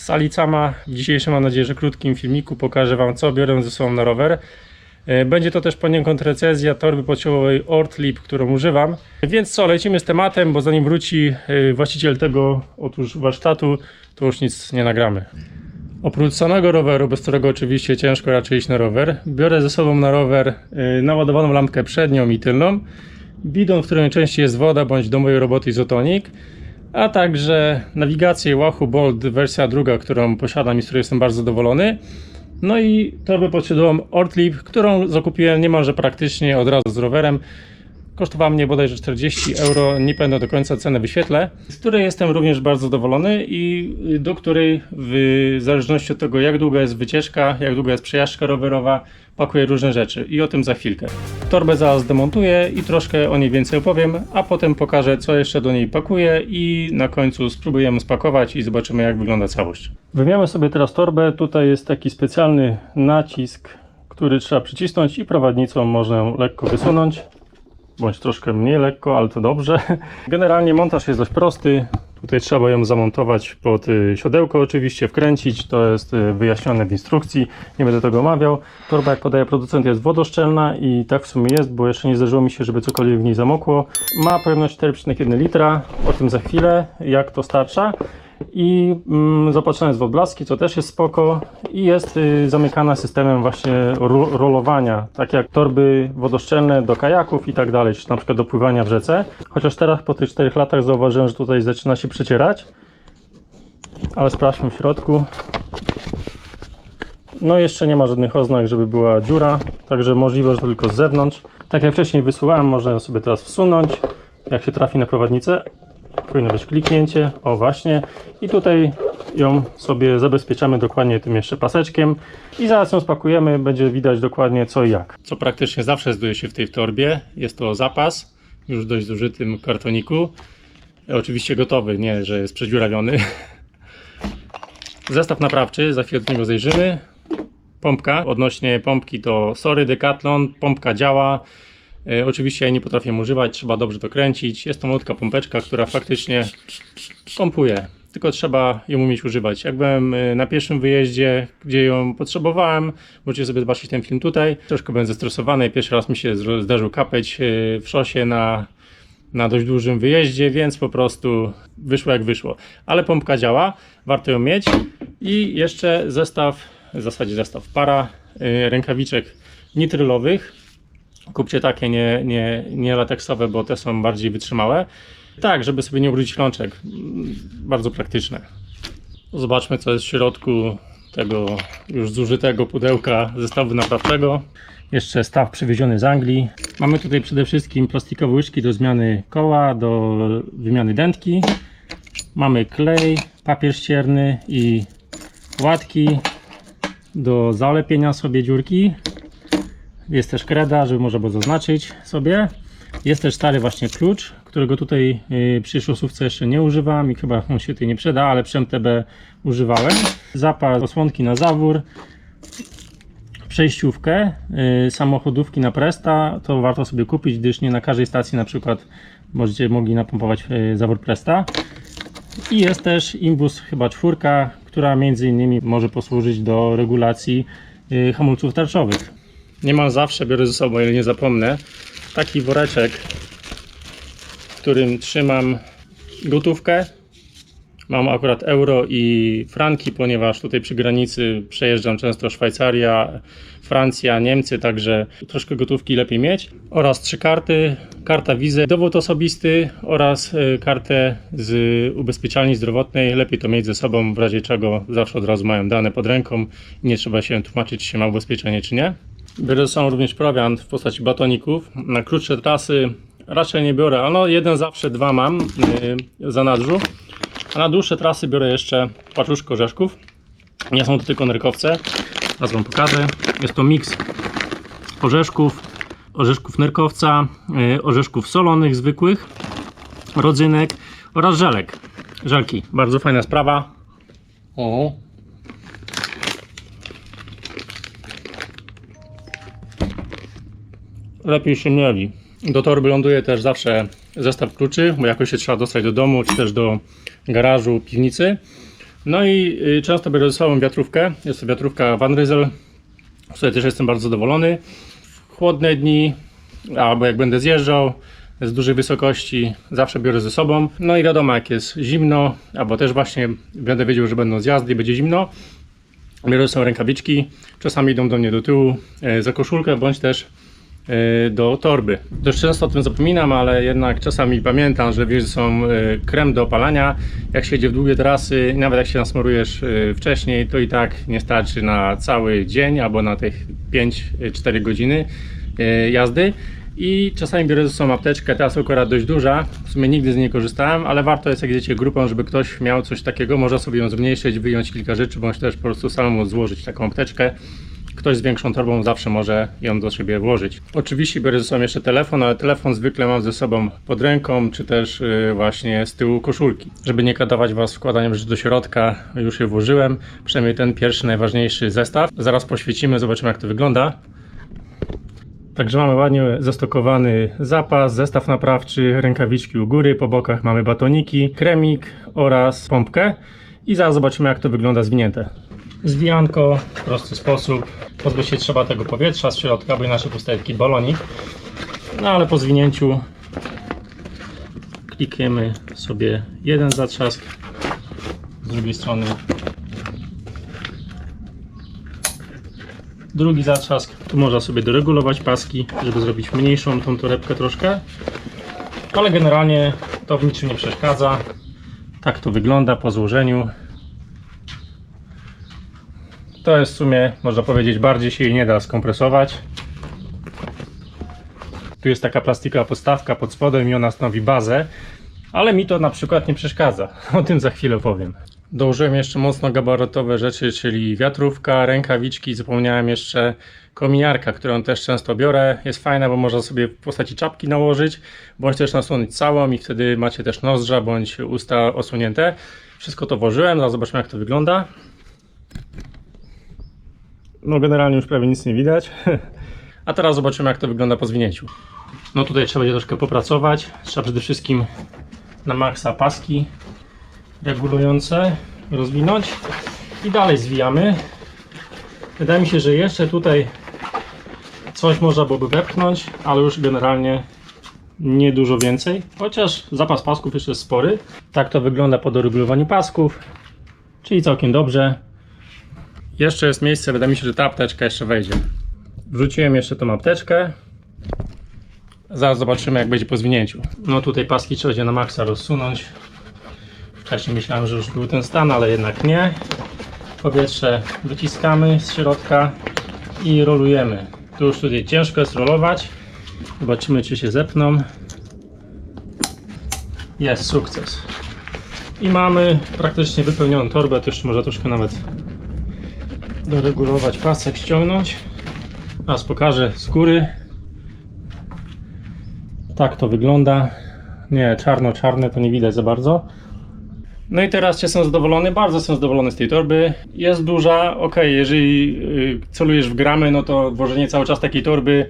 z Alicama. W dzisiejszym, mam nadzieję, że krótkim filmiku pokażę Wam, co biorę ze sobą na rower. Będzie to też poniekąd recenzja torby podsiłowej Ortlieb, którą używam. Więc co, lecimy z tematem, bo zanim wróci właściciel tego warsztatu, to już nic nie nagramy. Oprócz samego roweru, bez którego oczywiście ciężko raczej iść na rower, biorę ze sobą na rower naładowaną lampkę przednią i tylną, bidon, w którym najczęściej jest woda, bądź do mojej roboty izotonik, a także nawigację Wahoo Bolt wersja druga, którą posiadam i z której jestem bardzo zadowolony. No i torbę podsiadłą Ortlieb, którą zakupiłem niemalże praktycznie od razu z rowerem. Kosztowała mnie bodajże 40 euro, nie pamiętam do końca cenę wyświetlę, z której jestem również bardzo zadowolony i do której w zależności od tego, jak długa jest wycieczka, jak długa jest przejażdżka rowerowa, pakuję różne rzeczy i o tym za chwilkę. Torbę zaraz demontuję i troszkę o niej więcej opowiem, a potem pokażę, co jeszcze do niej pakuję i na końcu spróbujemy spakować i zobaczymy, jak wygląda całość. Wyjmiemy sobie teraz torbę. Tutaj jest taki specjalny nacisk, który trzeba przycisnąć i prowadnicą można lekko wysunąć, bądź troszkę mniej lekko, ale to dobrze. Generalnie montaż jest dość prosty. Tutaj trzeba ją zamontować pod siodełko, oczywiście wkręcić, to jest wyjaśnione w instrukcji, nie będę tego omawiał. Torba, jak podaje producent, jest wodoszczelna i tak w sumie jest, bo jeszcze nie zdarzyło mi się, żeby cokolwiek w niej zamokło. Ma pojemność 4,1 litra, o tym za chwilę, jak to starcza. I zaopatrzona jest w odblaski, co też jest spoko, i jest zamykana systemem właśnie rolowania, tak jak torby wodoszczelne do kajaków i tak dalej, czy na przykład do pływania w rzece. Chociaż teraz po tych 4 latach zauważyłem, że tutaj zaczyna się przecierać, ale sprawdźmy w środku. No jeszcze nie ma żadnych oznak, żeby była dziura, także możliwe, że to tylko z zewnątrz. Tak jak wcześniej wysuwałem, można ją sobie teraz wsunąć, jak się trafi na prowadnicę. Powinno być kliknięcie, o właśnie, i tutaj ją sobie zabezpieczamy dokładnie tym jeszcze paseczkiem i zaraz ją spakujemy, będzie widać dokładnie co i jak. Co praktycznie zawsze znajduje się w tej torbie, jest to zapas, już w dość zużytym kartoniku, oczywiście gotowy, nie, że jest przedziurawiony. Zestaw naprawczy, za chwilę do niego zajrzymy. Pompka, odnośnie pompki to sorry Decathlon, pompka działa. Oczywiście ja nie potrafię używać, trzeba dobrze to kręcić. Jest to malutka pompeczka, która faktycznie pompuje, tylko trzeba ją umieć używać. Jak byłem na pierwszym wyjeździe, gdzie ją potrzebowałem, możecie sobie zobaczyć ten film tutaj. Troszkę byłem zestresowany, pierwszy raz mi się zdarzył kapeć w szosie na dość dużym wyjeździe, więc po prostu wyszło jak wyszło. Ale pompka działa, warto ją mieć. I jeszcze zestaw, w zasadzie zestaw, para rękawiczek nitrylowych. Kupcie takie, nie lateksowe, bo te są bardziej wytrzymałe. Tak, żeby sobie nie ubrudzić rączek. Bardzo praktyczne. Zobaczmy, co jest w środku tego już zużytego pudełka zestawu naprawczego. Jeszcze staw przywieziony z Anglii. Mamy tutaj przede wszystkim plastikowe łyżki do zmiany koła, do wymiany dętki. Mamy klej, papier ścierny i łatki do zalepienia sobie dziurki. Jest też kreda, żeby można było zaznaczyć sobie. Jest też stary właśnie klucz, którego tutaj przy szosówce jeszcze nie używam i chyba on się tutaj nie przyda, ale przy MTB używałem. Zapas osłonki na zawór, przejściówkę, samochodówki na Presta, to warto sobie kupić, gdyż nie na każdej stacji na przykład będziecie mogli napompować zawór Presta. I jest też imbus chyba 4, która między innymi może posłużyć do regulacji hamulców tarczowych. Niemal zawsze biorę ze sobą, ile nie zapomnę, taki woreczek, w którym trzymam gotówkę. Mam akurat euro i franki, ponieważ tutaj przy granicy przejeżdżam często Szwajcaria, Francja, Niemcy, także troszkę gotówki lepiej mieć. Oraz 3 karty, karta wizy, dowód osobisty oraz kartę z ubezpieczalni zdrowotnej. Lepiej to mieć ze sobą, w razie czego zawsze od razu mają dane pod ręką i nie trzeba się tłumaczyć, czy się ma ubezpieczenie, czy nie. Biorę ze sobą również prowiant w postaci batoników. Na krótsze trasy raczej nie biorę, ale no jeden zawsze, 2 mam w zanadrzu. A na dłuższe trasy biorę jeszcze paczuszkę orzeszków. Nie są to tylko nerkowce. Teraz wam pokażę. Jest to miks orzeszków nerkowca, orzeszków solonych, zwykłych, rodzynek oraz żelek. Żelki. Bardzo fajna sprawa. O. Lepiej się mieli. Do torby ląduje też zawsze zestaw kluczy, bo jakoś się trzeba dostać do domu, czy też do garażu, piwnicy. No i często biorę ze sobą wiatrówkę. Jest to wiatrówka Van Ryssel, z której też jestem bardzo zadowolony. W chłodne dni, albo jak będę zjeżdżał z dużej wysokości, zawsze biorę ze sobą. No i wiadomo, jak jest zimno, albo też właśnie będę wiedział, że będą zjazdy i będzie zimno, biorę są rękawiczki, czasami idą do mnie do tyłu za koszulkę, bądź też do torby. Dość często o tym zapominam, ale jednak czasami pamiętam, że wiesz, są krem do opalania. Jak się jedzie w długie trasy, nawet jak się nasmarujesz wcześniej, to i tak nie starczy na cały dzień albo na tych 5-4 godziny jazdy. I czasami biorę ze sobą apteczkę, teraz akurat dość duża, w sumie nigdy z niej korzystałem, ale warto jest, jak jedziecie grupą, żeby ktoś miał coś takiego, można sobie ją zmniejszyć, wyjąć kilka rzeczy, bądź też po prostu samemu złożyć taką apteczkę. Ktoś z większą torbą zawsze może ją do siebie włożyć. Oczywiście biorę ze sobą jeszcze telefon, ale telefon zwykle mam ze sobą pod ręką, czy też właśnie z tyłu koszulki. Żeby nie katować Was wkładaniem rzeczy do środka, już je włożyłem, przynajmniej ten pierwszy, najważniejszy zestaw. Zaraz poświecimy, zobaczymy jak to wygląda. Także mamy ładnie zastokowany zapas, zestaw naprawczy, rękawiczki u góry, po bokach mamy batoniki, kremik oraz pompkę i zaraz zobaczymy jak to wygląda zwinięte. Zwijanko w prosty sposób, pozbyć się trzeba tego powietrza z środka, bo inaczej powstaje taki balonik. No ale po zwinięciu klikniemy sobie jeden zatrzask, z drugiej strony drugi zatrzask. Tu można sobie doregulować paski, żeby zrobić mniejszą tą torebkę troszkę, ale generalnie to w niczym nie przeszkadza. Tak to wygląda po złożeniu. To jest w sumie, można powiedzieć, bardziej się jej nie da skompresować. Tu jest taka plastikowa podstawka pod spodem i ona stanowi bazę, ale mi to na przykład nie przeszkadza. O tym za chwilę powiem. Dołożyłem jeszcze mocno gabarytowe rzeczy, czyli wiatrówka, rękawiczki, zapomniałem jeszcze kominiarka, którą też często biorę. Jest fajna, bo można sobie w postaci czapki nałożyć, bądź też nasłonić całą i wtedy macie też nozdrza bądź usta osłonięte. Wszystko to włożyłem, zaraz zobaczymy jak to wygląda. No generalnie już prawie nic nie widać. A teraz zobaczymy jak to wygląda po zwinięciu. No tutaj trzeba będzie troszkę popracować. Trzeba przede wszystkim na maksa paski regulujące rozwinąć i dalej zwijamy. Wydaje mi się, że jeszcze tutaj coś można byłoby wepchnąć, ale już generalnie nie dużo więcej, chociaż zapas pasków jeszcze jest spory. Tak to wygląda po doregulowaniu pasków, czyli całkiem dobrze. Jeszcze jest miejsce, wydaje mi się, że ta apteczka jeszcze wejdzie. Wrzuciłem jeszcze tą apteczkę. Zaraz zobaczymy jak będzie po zwinięciu. No tutaj paski trzeba będzie na maksa rozsunąć. Wcześniej myślałem, że już był ten stan, ale jednak nie. Powietrze wyciskamy z środka i rolujemy. Tu już tutaj ciężko jest rolować. Zobaczymy czy się zepną. Jest sukces. I mamy praktycznie wypełnioną torbę. To jeszcze można troszkę nawet doregulować pasek, ściągnąć. Teraz pokażę z góry. Tak to wygląda. Nie, czarno-czarne to nie widać za bardzo. No i teraz jestem zadowolony, bardzo jestem zadowolony z tej torby. Jest duża, ok, jeżeli celujesz w gramy, no to włożenie cały czas takiej torby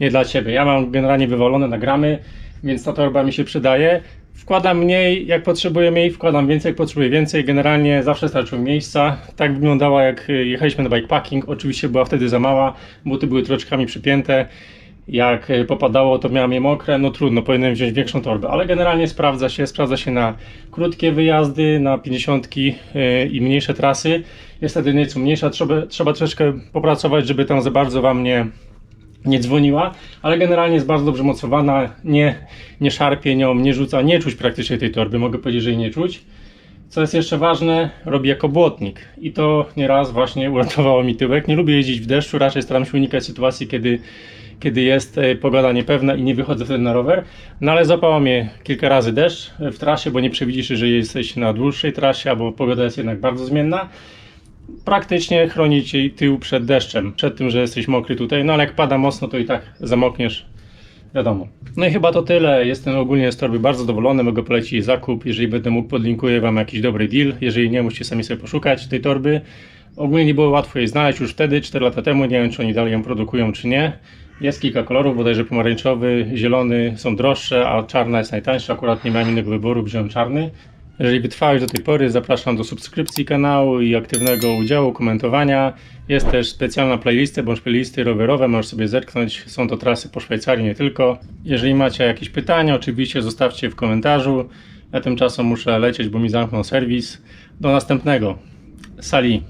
nie dla Ciebie. Ja mam generalnie wywalone na gramy, więc ta torba mi się przydaje. Wkładam mniej jak potrzebuję mniej, wkładam więcej jak potrzebuję więcej. Generalnie zawsze starczyło miejsca. Tak wyglądała jak jechaliśmy na bikepacking. Oczywiście była wtedy za mała, buty były troszeczkami przypięte. Jak popadało, to miałem je mokre, no trudno, powinienem wziąć większą torbę, ale generalnie sprawdza się na krótkie wyjazdy, na 50 i mniejsze trasy. Jest wtedy nieco mniejsza, trzeba troszeczkę popracować, żeby tam za bardzo Wam nie dzwoniła, ale generalnie jest bardzo dobrze mocowana, nie szarpie nią, nie rzuca, nie czuć praktycznie tej torby, mogę powiedzieć, że jej nie czuć. Co jest jeszcze ważne, robię jako błotnik i to nieraz właśnie uratowało mi tyłek. Nie lubię jeździć w deszczu, raczej staram się unikać sytuacji, kiedy jest pogoda niepewna i nie wychodzę wtedy na rower. No ale złapało mnie kilka razy deszcz w trasie, bo nie przewidzisz, że jesteś na dłuższej trasie, albo pogoda jest jednak bardzo zmienna. Praktycznie chroni Cię tył przed deszczem, przed tym, że jesteś mokry tutaj, no ale jak pada mocno, to i tak zamokniesz, wiadomo. No i chyba to tyle. Jestem ogólnie z torby bardzo zadowolony, mogę polecić zakup. Jeżeli będę mógł, podlinkuję Wam jakiś dobry deal. Jeżeli nie, musicie sami sobie poszukać tej torby. Ogólnie nie było łatwo jej znaleźć już wtedy, 4 lata temu. Nie wiem, czy oni dalej ją produkują, czy nie. Jest kilka kolorów, bodajże pomarańczowy, zielony są droższe, a czarna jest najtańsza. Akurat nie miałem innego wyboru, wziąłem czarny. Jeżeli wytrwałeś do tej pory, zapraszam do subskrypcji kanału i aktywnego udziału, komentowania. Jest też specjalna playlista, bądź playlisty rowerowe, możesz sobie zerknąć. Są to trasy po Szwajcarii, nie tylko. Jeżeli macie jakieś pytania, oczywiście zostawcie w komentarzu. Ja tymczasem muszę lecieć, bo mi zamknął serwis. Do następnego. Sali.